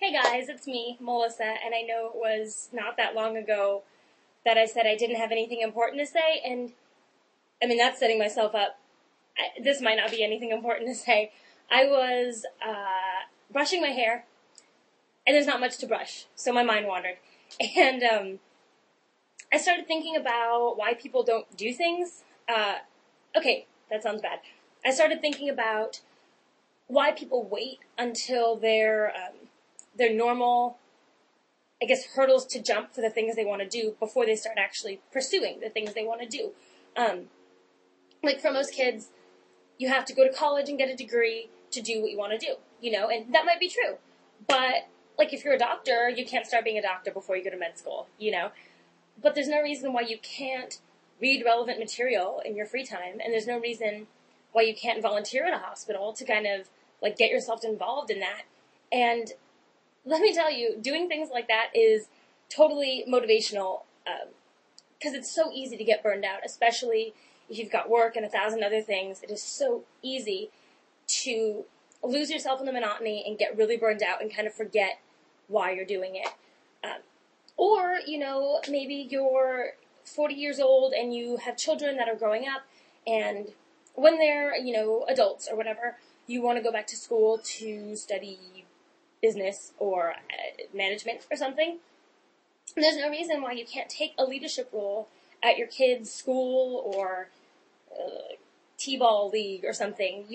Hey guys, it's me, Melissa, and I know it was not that long ago that I said I didn't have anything important to say, and I mean, that's setting myself up. This might not be anything important to say. I was brushing my hair, and there's not much to brush, so my mind wandered. And I started thinking about why people don't do things. Okay, that sounds bad. I started thinking about why people wait until their normal, I guess, hurdles to jump for the things they want to do before they start actually pursuing the things they want to do. Like for most kids, you have to go to college and get a degree to do what you want to do, and that might be true. But like if you're a doctor, you can't start being a doctor before you go to med school. But there's no reason why you can't read relevant material in your free time, and there's no reason why you can't volunteer at a hospital to kind of like get yourself involved in that. And let me tell you, doing things like that is totally motivational because it's so easy to get burned out, especially if you've got work and 1,000 other things. It is so easy to lose yourself in the monotony and get really burned out and kind of forget why you're doing it. Or, maybe you're 40 years old and you have children that are growing up, and when they're, adults or whatever, you want to go back to school to study business or management or something. And there's no reason why you can't take a leadership role at your kid's school or t-ball league or something,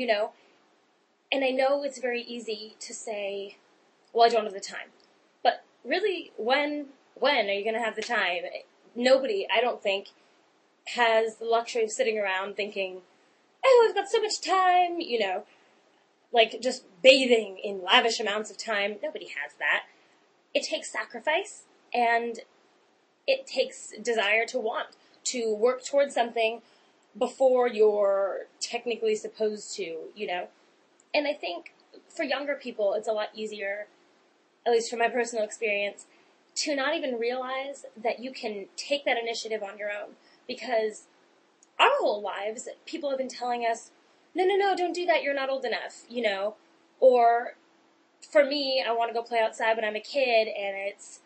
And I know it's very easy to say, well, I don't have the time. But really, when are you going to have the time? Nobody, I don't think, has the luxury of sitting around thinking, oh, I've got so much time, like just bathing in lavish amounts of time. Nobody has that. It takes sacrifice, and it takes desire to want to work towards something before you're technically supposed to, And I think for younger people, it's a lot easier, at least from my personal experience, to not even realize that you can take that initiative on your own. Because our whole lives, people have been telling us, no, don't do that, you're not old enough, Or, for me, I want to go play outside when I'm a kid, and it's,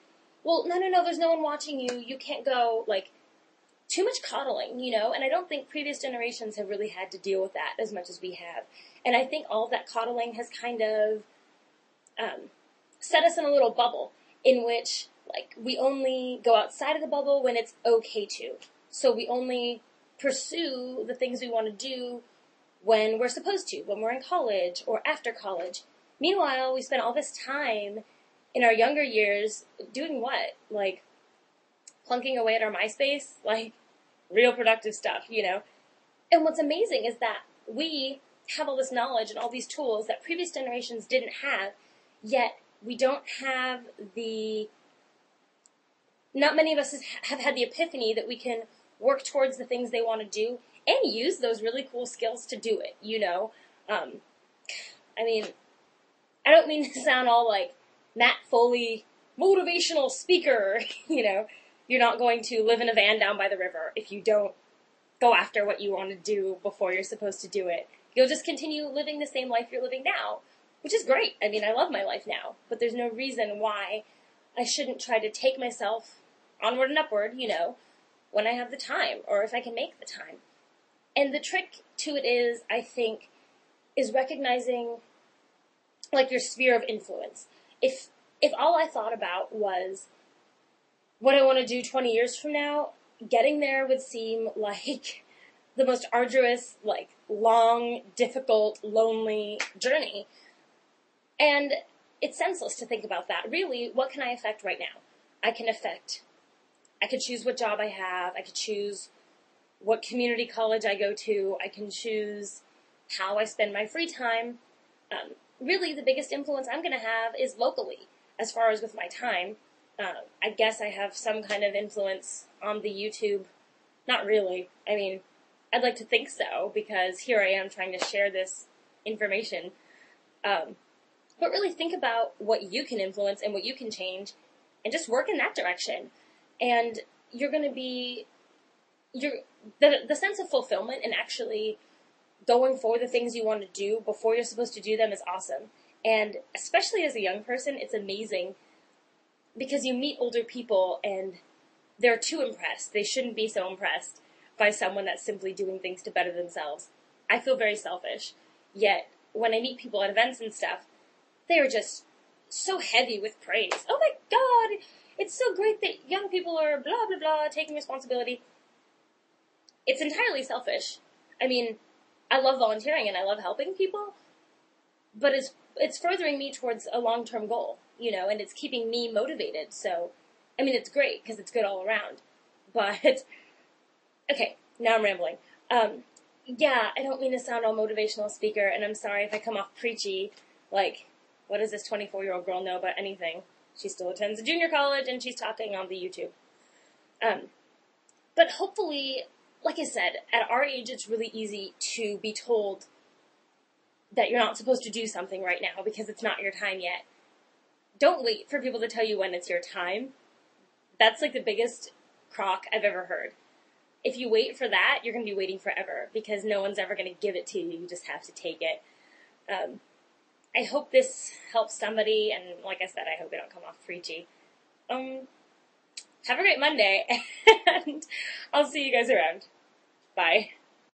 well, no, there's no one watching you, you can't go, like, too much coddling, And I don't think previous generations have really had to deal with that as much as we have. And I think all of that coddling has kind of set us in a little bubble in which, like, we only go outside of the bubble when it's okay to. So we only pursue the things we want to do when we're supposed to, when we're in college or after college. Meanwhile, we spend all this time in our younger years doing what? Like, plunking away at our MySpace? Like, real productive stuff, And what's amazing is that we have all this knowledge and all these tools that previous generations didn't have, yet we don't have not many of us have had the epiphany that we can work towards the things they want to do and use those really cool skills to do it, I mean, I don't mean to sound all like Matt Foley, motivational speaker, You're not going to live in a van down by the river if you don't go after what you want to do before you're supposed to do it. You'll just continue living the same life you're living now, which is great. I mean, I love my life now, but there's no reason why I shouldn't try to take myself onward and upward, when I have the time or if I can make the time. And the trick to it is, I think, is recognizing like your sphere of influence. If all I thought about was what I want to do 20 years from now, getting there would seem like the most arduous, like long, difficult, lonely journey. And it's senseless to think about that. Really, what can I affect right now? I could choose what job I have. I could choose what community college I go to. I can choose how I spend my free time. Really, the biggest influence I'm going to have is locally, as far as with my time. I guess I have some kind of influence on the YouTube. Not really. I mean, I'd like to think so, because here I am trying to share this information. But really think about what you can influence and what you can change, and just work in that direction. And you're going to be, the sense of fulfillment and actually going for the things you want to do before you're supposed to do them is awesome. And especially as a young person, it's amazing because you meet older people and they're too impressed. They shouldn't be so impressed by someone that's simply doing things to better themselves. I feel very selfish. Yet, when I meet people at events and stuff, they are just so heavy with praise. Oh my God, it's so great that young people are blah, blah, blah, taking responsibility. It's entirely selfish. I mean, I love volunteering and I love helping people, but it's furthering me towards a long-term goal, and it's keeping me motivated. So, I mean, it's great because it's good all around. But, okay, now I'm rambling. Yeah, I don't mean to sound all motivational speaker, and I'm sorry if I come off preachy, like, what does this 24-year-old girl know about anything? She still attends a junior college, and she's talking on the YouTube. But hopefully, like I said, at our age, it's really easy to be told that you're not supposed to do something right now because it's not your time yet. Don't wait for people to tell you when it's your time. That's like the biggest crock I've ever heard. If you wait for that, you're going to be waiting forever because no one's ever going to give it to you. You just have to take it. I hope this helps somebody, and like I said, I hope I don't come off preachy. Have a great Monday, and I'll see you guys around. Bye.